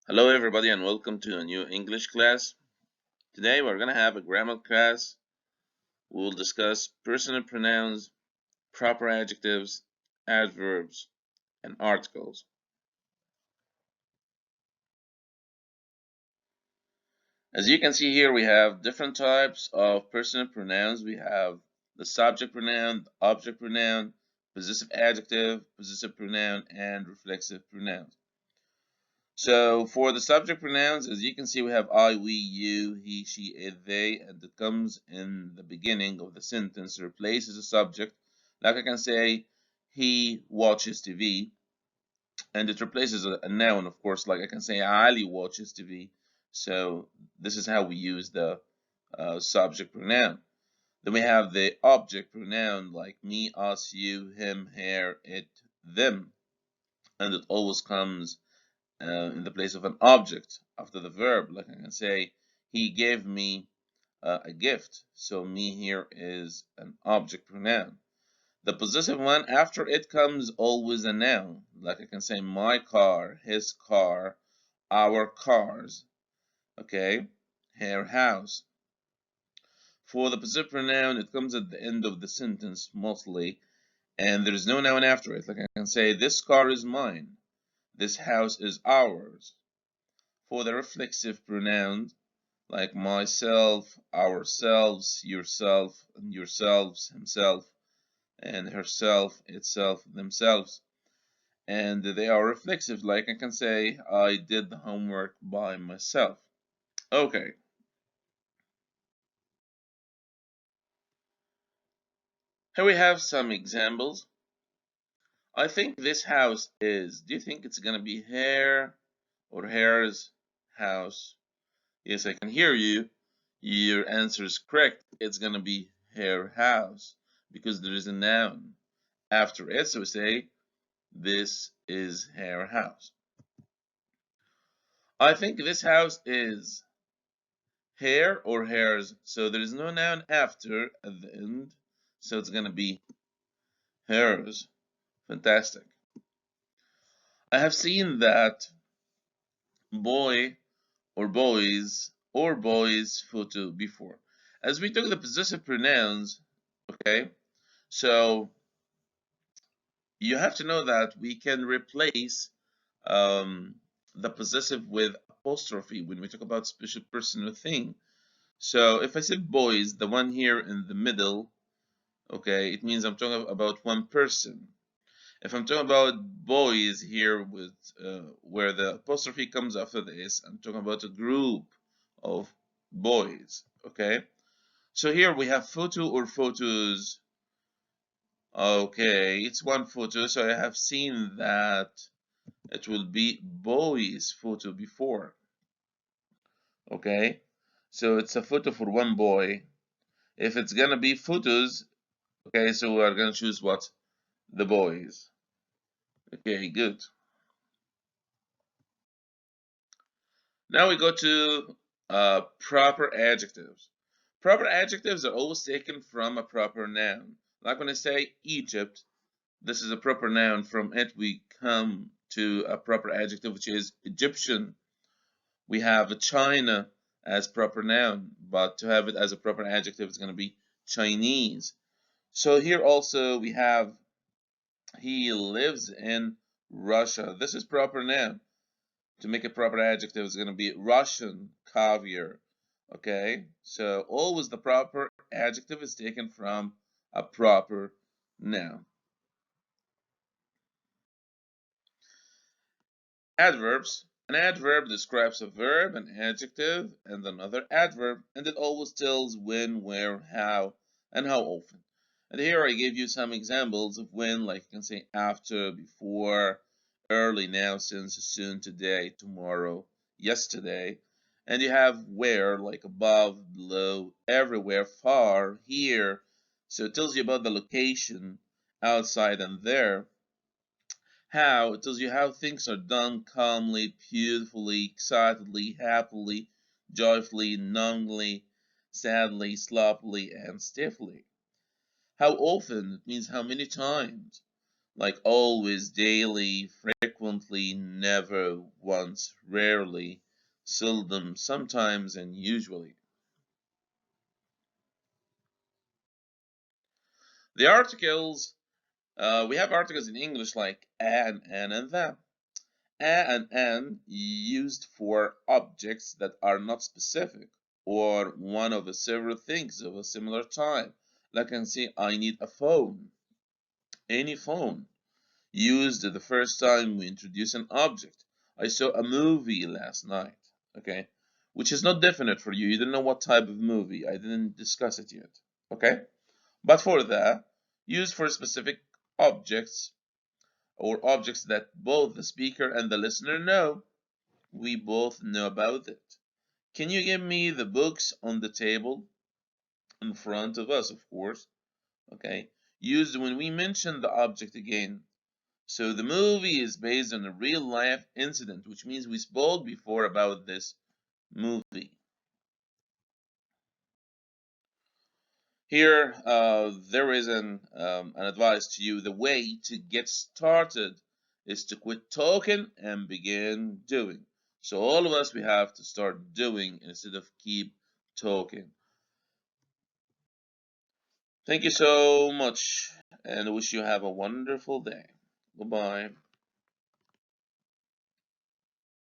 Hello everybody and welcome to a new English class. Today we're going to have a grammar class. We'll discuss personal pronouns, proper adjectives, adverbs, and articles. As you can see here, we have different types of personal pronouns. We have the subject pronoun, the object pronoun, possessive adjective, possessive pronoun, and reflexive pronouns. So for the subject pronouns, as you can see, we have I, we, you, he, she, it, they, and it comes in the beginning of the sentence, replaces the subject. Like I can say, he watches TV, and it replaces a noun, of course. Like I can say, Ali watches TV. So this is how we use the subject pronoun. Then we have the object pronoun, like me, us, you, him, her, it, them, and it always comes in the place of an object after the verb. Like I can say, he gave me a gift. So me here is an object pronoun. The possessive one, after it comes always a noun. Like I can say, my car, his car, our cars, okay, her house. For the possessive pronoun, it comes at the end of the sentence mostly, and there's no noun after it. Like I can say, this car is mine, this house is ours. For the reflexive pronoun, like myself, ourselves, yourself, and yourselves, himself, and herself, itself, themselves. And they are reflexive, like I can say, I did the homework by myself. Okay, here we have some examples. I think this house is. Do you think it's gonna be her or hers house? Yes, I can hear you. Your answer is correct. It's gonna be her house because there is a noun after it. So we say, this is her house. I think this house is her or hers. So there is no noun after at the end. So it's gonna be hers. Fantastic. I have seen that boy or boys photo before. As we took the possessive pronouns, okay, so you have to know that we can replace the possessive with apostrophe when we talk about special person or thing. So if I say boys, the one here in the middle, okay, it means I'm talking about one person. If I'm talking about boys here with where the apostrophe comes after this, I'm talking about a group of boys, okay? So here we have photo or photos. Okay, it's one photo, so I have seen that it will be boy's photo before. Okay, so it's a photo for one boy. If it's gonna be photos, okay, so we're gonna choose what? The boys. Okay, good. Now we go to proper adjectives. Proper adjectives are always taken from a proper noun. Like when I say Egypt, this is a proper noun. From it we come to a proper adjective, which is Egyptian. We have China as proper noun, but to have it as a proper adjective, it's going to be Chinese. So here also we have he lives in Russia. This is proper noun. To make a proper adjective, it's going to be Russian caviar. Okay, so always the proper adjective is taken from a proper noun. Adverbs. An adverb describes a verb, an adjective, and another adverb, and it always tells when, where, how, and how often. And here I give you some examples of when, like you can say after, before, early, now, since, soon, today, tomorrow, yesterday. And you have where, like above, below, everywhere, far, here. So it tells you about the location, outside and there. How, it tells you how things are done calmly, beautifully, excitedly, happily, joyfully, numbly, sadly, sloppily, and stiffly. How often, it means how many times. like always, daily, frequently, never, once, rarely, seldom, sometimes, and usually. The articles, we have articles in English like and them. And used for objects that are not specific or one of the several things of a similar type. Like I can say, I need a phone. Any phone. Used the first time we introduce an object. I saw a movie last night. Okay? Which is not definite for you. You don't know what type of movie. I didn't discuss it yet. Okay? But for that, used for specific objects or objects that both the speaker and the listener know. We both know about it. Can you give me the books on the table in front of us, of course? Okay. Used when we mention the object again. So the movie is based on a real life incident, which means we spoke before about this movie. Here, there is an advice to you. The way to get started is to quit talking and begin doing. So all of us, we have to start doing instead of keep talking. Thank you so much, and I wish you have a wonderful day. Goodbye.